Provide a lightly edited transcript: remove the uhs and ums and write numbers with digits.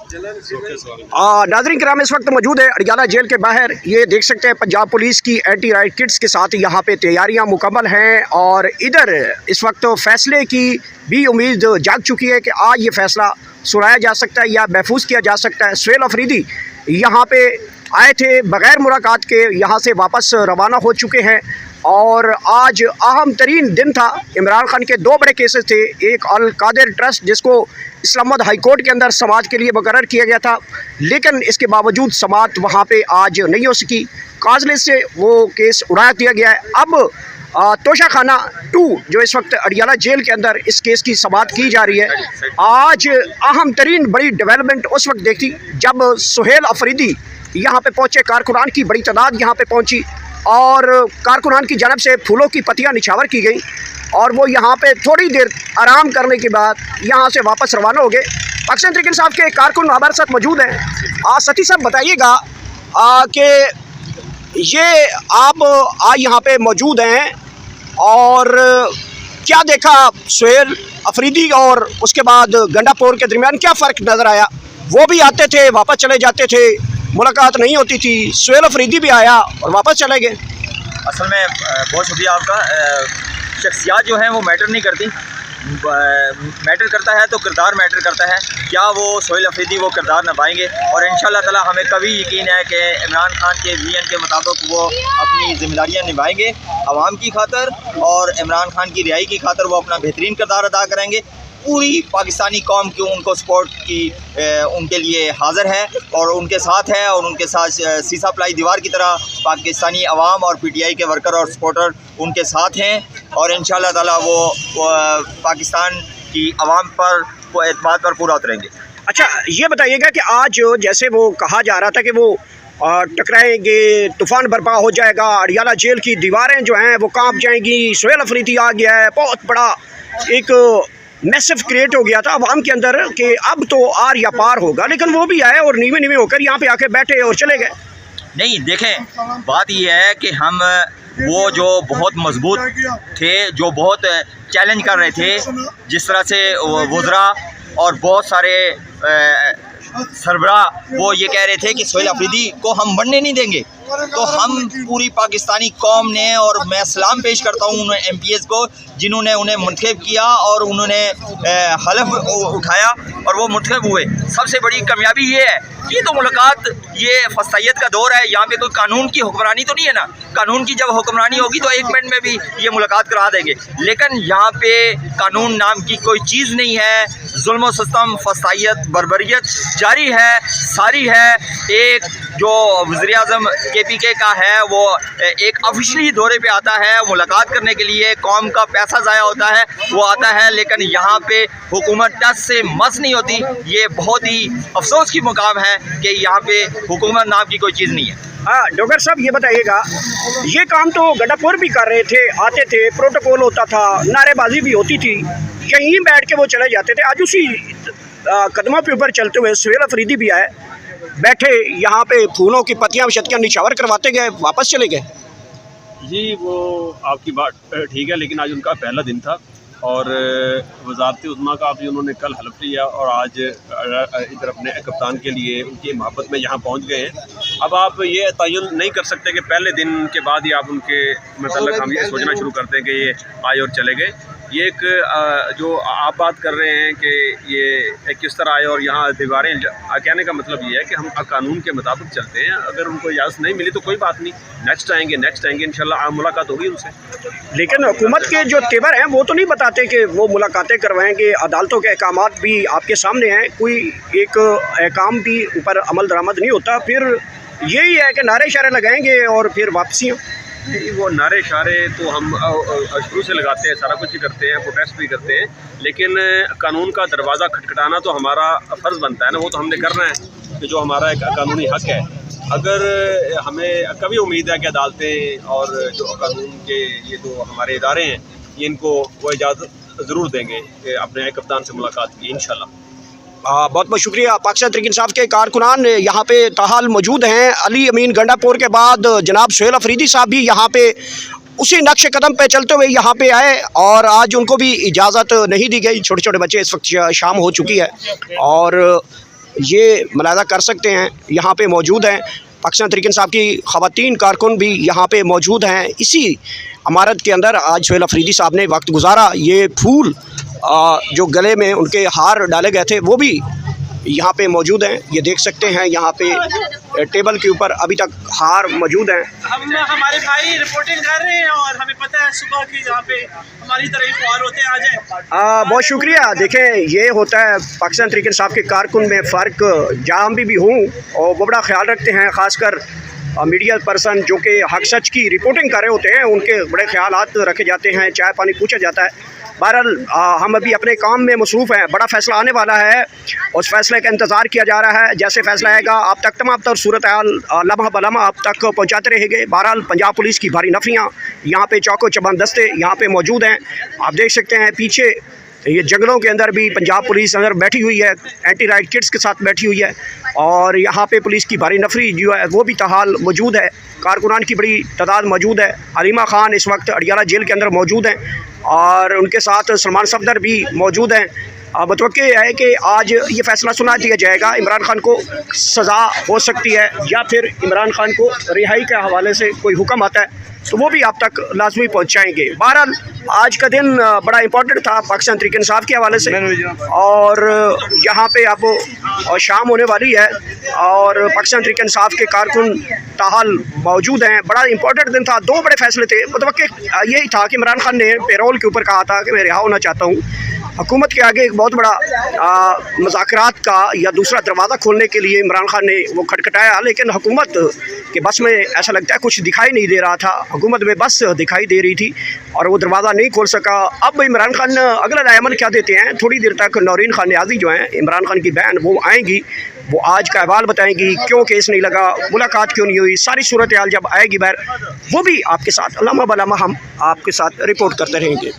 नाज़रीन किराम, इस वक्त मौजूद है अडियाला जेल के बाहर। ये देख सकते हैं पंजाब पुलिस की एंटी राइट किट्स के साथ यहाँ पे तैयारियाँ मुकम्मल हैं और इधर इस वक्त फ़ैसले की भी उम्मीद जाग चुकी है कि आज ये फ़ैसला सुनाया जा सकता है या महफूज किया जा सकता है। सुहेल अफरीदी यहाँ पे आए थे बग़ैर मुलाकात के, यहाँ से वापस रवाना हो चुके हैं और आज अहम तरीन दिन था। इमरान खान के दो बड़े केसेस थे, एक अल कादिर ट्रस्ट जिसको इस्लामाबाद हाई कोर्ट के अंदर समात के लिए मुकर्रर किया गया था, लेकिन इसके बावजूद समात वहाँ पे आज नहीं हो सकी। काजले से वो केस उड़ा दिया गया है। अब तोशा खाना 2 जो इस वक्त अडियाला जेल के अंदर इस केस की समात की जा रही है। आज अहम तरीन बड़ी डेवलपमेंट उस वक्त देखी जब सुहेल अफरीदी यहाँ पे पहुँचे। कारकुनान की बड़ी तादाद यहाँ पे पहुँची और कारकुनान की जानब से फूलों की पत्तियाँ निछावर की गई और वो यहाँ पे थोड़ी देर आराम करने के बाद यहाँ से वापस रवाना हो गए। पाकिस्तान तहरीक इंसाफ के कारकुन हमारे साथ मौजूद हैं। सती साहब बताइएगा कि ये आप आज यहाँ पे मौजूद हैं और क्या देखा सुहेल अफरीदी और उसके बाद गंडापुर के दरमियान क्या फ़र्क नज़र आया? वो भी आते थे वापस चले जाते थे, मुलाकात नहीं होती थी। सुहेल अफरीदी भी आया और वापस चले गए। असल में बहुत शुक्रिया आपका। शख्सियात जो हैं वो मैटर नहीं करती, मैटर करता है तो किरदार मैटर करता है। क्या वो सुहेल अफरीदी वो किरदार निभाएंगे और इंशाल्लाह ताला हमें कभी यकीन है कि इमरान खान के विजन के मुताबिक वो अपनी जिम्मेदारियां निभाएंगे आवाम की खातर और इमरान खान की रिहाई की खातर वो अपना बेहतरीन किरदार अदा करेंगे। पूरी पाकिस्तानी कौम की उनको सपोर्ट की उनके लिए हाज़िर है और उनके साथ है और उनके साथ सीसा प्लाई दीवार की तरह पाकिस्तानी अवाम और PTI के वर्कर और सपोर्टर उनके साथ हैं और इंशाल्लाह ताला वो पाकिस्तान की अवाम पर एतमाद पर पूरा उतरेंगे। अच्छा, ये बताइएगा कि आज जैसे वो कहा जा रहा था कि वो टकराएंगे, तूफ़ान बर्पा हो जाएगा, अडियाला जेल की दीवारें जो हैं वो कांप जाएंगी, सुहेल अफरीदी आ गया है, बहुत बड़ा एक मैसिव क्रिएट हो गया था अवाम के अंदर कि अब तो आर या पार होगा, लेकिन वो भी आए और नीवे नीवे होकर यहाँ पे आके बैठे और चले गए। नहीं, देखें, बात यह है कि हम वो जो बहुत मजबूत थे, जो बहुत चैलेंज कर रहे थे, जिस तरह से वज़रा और बहुत सारे सरबरा वो ये कह रहे थे कि सुहेल अफरीदी को हम बढ़ने नहीं देंगे, तो हम पूरी पाकिस्तानी कौम ने और मैं सलाम पेश करता हूँ उन MPs को जिन्होंने उन्हें मुंतखब किया और उन्होंने हलफ उठाया और वो मुंतखब हुए। सबसे बड़ी कामयाबी ये है। ये तो मुलाकात, ये फसाइयत का दौर है, यहाँ पे कोई कानून की हुक्मरानी तो नहीं है ना। कानून की जब हुक्मरानी होगी तो 1 मिनट में भी ये मुलाकात करा देंगे, लेकिन यहाँ पे कानून नाम की कोई चीज़ नहीं है। जुल्म सिस्टम, फसाइयत, बर्बरियत जारी है, सारी है। एक जो वज़ीर-ए-आज़म KPK का है वो एक ऑफिशियली दौरे पे आता है मुलाकात करने के लिए, कौम का पैसा ज़ाया होता है, वो आता है, लेकिन यहाँ पे हुकूमत टस से मस नहीं होती। ये बहुत ही अफसोस की मुकाम है कि यहाँ पे हुकूमत नाम की कोई चीज़ नहीं है। हाँ डॉक्टर साहब, ये बताइएगा, ये काम तो गंडापुर भी कर रहे थे, आते थे, प्रोटोकॉल होता था, नारेबाजी भी होती थी, यहीं बैठ के वो चले जाते थे। आज उसी कदमों पे ऊपर चलते हुए सुहेल अफरीदी भी आए, बैठे यहाँ पे फूलों की पत्तियाँ शत्तियाँ निछावर करवाते गए, वापस चले गए। जी, वो आपकी बात ठीक है, लेकिन आज उनका पहला दिन था और वज़ारत उज़्मा का भी उन्होंने कल हलफ लिया और आज इधर अपने कप्तान के लिए उनकी मोहब्बत में यहाँ पहुँच गए हैं। अब आप ये तयन नहीं कर सकते कि पहले दिन के बाद ही आप उनके मतलब हम ये सोचना शुरू करते हैं कि ये आए और चले गए। ये एक जो आप बात कर रहे हैं कि ये किस तरह आए और यहाँ दीवारें, कहने का मतलब ये है कि हम कानून के मुताबिक चलते हैं। अगर उनको इजाज़त नहीं मिली तो कोई बात नहीं, नेक्स्ट आएंगे इंशाल्लाह मुलाकात होगी उनसे। लेकिन हुकूमत के जो तेवर हैं वो तो नहीं बताते कि वो मुलाकातें करवाएंगे। अदालतों के अहकामात भी आपके सामने हैं, कोई एक अहकाम भी ऊपर अमल दरामद नहीं होता। फिर यही है कि नारे इशारे लगाएंगे और फिर वापसी। नहीं, वो नारे इशारे तो हम शुरू से लगाते हैं, सारा कुछ ही करते हैं, प्रोटेस्ट भी करते हैं, लेकिन कानून का दरवाज़ा खटखटाना तो हमारा फ़र्ज़ बनता है ना, वो तो हमने करना है कि जो हमारा एक कानूनी हक़ है। अगर हमें कभी उम्मीद है कि अदालतें और जो कानून के ये जो हमारे इदारे हैं ये इनको वो इजाज़त ज़रूर देंगे कि अपने कप्तान से मुलाकात की इंशाल्लाह। बहुत बहुत शुक्रिया। पाकिस्तान तहरीक इंसाफ के कारकुनान यहाँ पे ताहाल मौजूद हैं। अली अमीन गंडापुर के बाद जनाब सुहेल अफरीदी साहब भी यहाँ पे उसी नक्श कदम पे चलते हुए यहाँ पे आए और आज उनको भी इजाज़त नहीं दी गई। छोटे छोटे बच्चे, इस वक्त शाम हो चुकी है और ये मुलाहिजा कर सकते हैं, यहाँ पे मौजूद हैं। पाकिस्तान तहरीक इंसाफ की ख़वातीन कारकुन भी यहाँ पे मौजूद हैं। इसी इमारत के अंदर आज सोहेल अफरीदी साहब ने वक्त गुजारा। ये फूल जो गले में उनके हार डाले गए थे वो भी यहाँ पे मौजूद हैं। ये देख सकते हैं यहाँ पे टेबल के ऊपर अभी तक हार मौजूद हैं। हम हमारे भाई रिपोर्टिंग कर रहे हैं और हमें पता है सुबह की यहाँ पे हमारी तरह ख्वार होते हैं। आ जाए। बहुत शुक्रिया। देखें, ये होता है पाकिस्तान तहरीक इंसाफ के कारकुन में फ़र्क। जहाँ भी हूँ और वो बड़ा ख्याल रखते हैं, ख़ासकर मीडिया पर्सन जो कि हक सच की रिपोर्टिंग कर रहे होते हैं, उनके बड़े ख्यालात रखे जाते हैं, चाय पानी पूछा जाता है। बहरहाल हम अभी अपने काम में मसरूफ़ हैं। बड़ा फ़ैसला आने वाला है, उस फैसले का इंतज़ार किया जा रहा है। जैसे फ़ैसला आएगा आप तक तमाम तर सूरत हाल लम्हा ब लम्हा आप तक पहुँचाते रहेंगे। बहरहाल पंजाब पुलिस की भारी नफियाँ यहाँ पे चौको चबंद दस्ते यहाँ पे मौजूद हैं। आप देख सकते हैं पीछे ये जंगलों के अंदर भी पंजाब पुलिस अंदर बैठी हुई है, एंटी राइट किट्स के साथ बैठी हुई है। और यहाँ पे पुलिस की भारी नफरी जो है वो भी ताहाल मौजूद है। कारकुनान की बड़ी तादाद मौजूद है। हलीमा खान इस वक्त अडियाला जेल के अंदर मौजूद हैं और उनके साथ सलमान सफदर भी मौजूद हैं। मतवक्के है कि आज ये फ़ैसला सुना दिया जाएगा। इमरान खान को सज़ा हो सकती है या फिर इमरान खान को रिहाई के हवाले से कोई हुक्म आता है तो वो भी आप तक लाजमी पहुँचाएँगे। बहरहाल आज का दिन बड़ा इंपॉर्टेंट था पाकिस्तान तहरीक इंसाफ के हवाले से और यहाँ पे अब शाम होने वाली है और पाकिस्तान तहरीक इंसाफ के कारकुन ताहाल मौजूद हैं। बड़ा इंपॉर्टेंट दिन था। दो बड़े फैसले थे। मतवक्के यही था कि इमरान खान ने पेरोल के ऊपर कहा था कि मैं रिहा होना चाहता हूँ। हुकूमत के आगे एक बहुत बड़ा मुज़ाकरात का या दूसरा दरवाज़ा खोलने के लिए इमरान खान ने वो खटखटाया, लेकिन हुकूमत के बस में ऐसा लगता है कुछ दिखाई नहीं दे रहा था। हुकूमत में बस दिखाई दे रही थी और वो दरवाज़ा नहीं खोल सका। अब इमरान खान अगला रद्द-ए-अमल क्या देते हैं? थोड़ी देर तक नौरीन खान नियाज़ी जो हैं इमरान खान की बहन, वो आएँगी, वो आज का अहवाल बताएंगी, क्यों केस नहीं लगा, मुलाकात क्यों नहीं हुई, सारी सूरत हाल जब आएगी बाहर वो भी आपके साथ लम्हा ब लम्हा हम आपके साथ रिपोर्ट करते रहेंगे।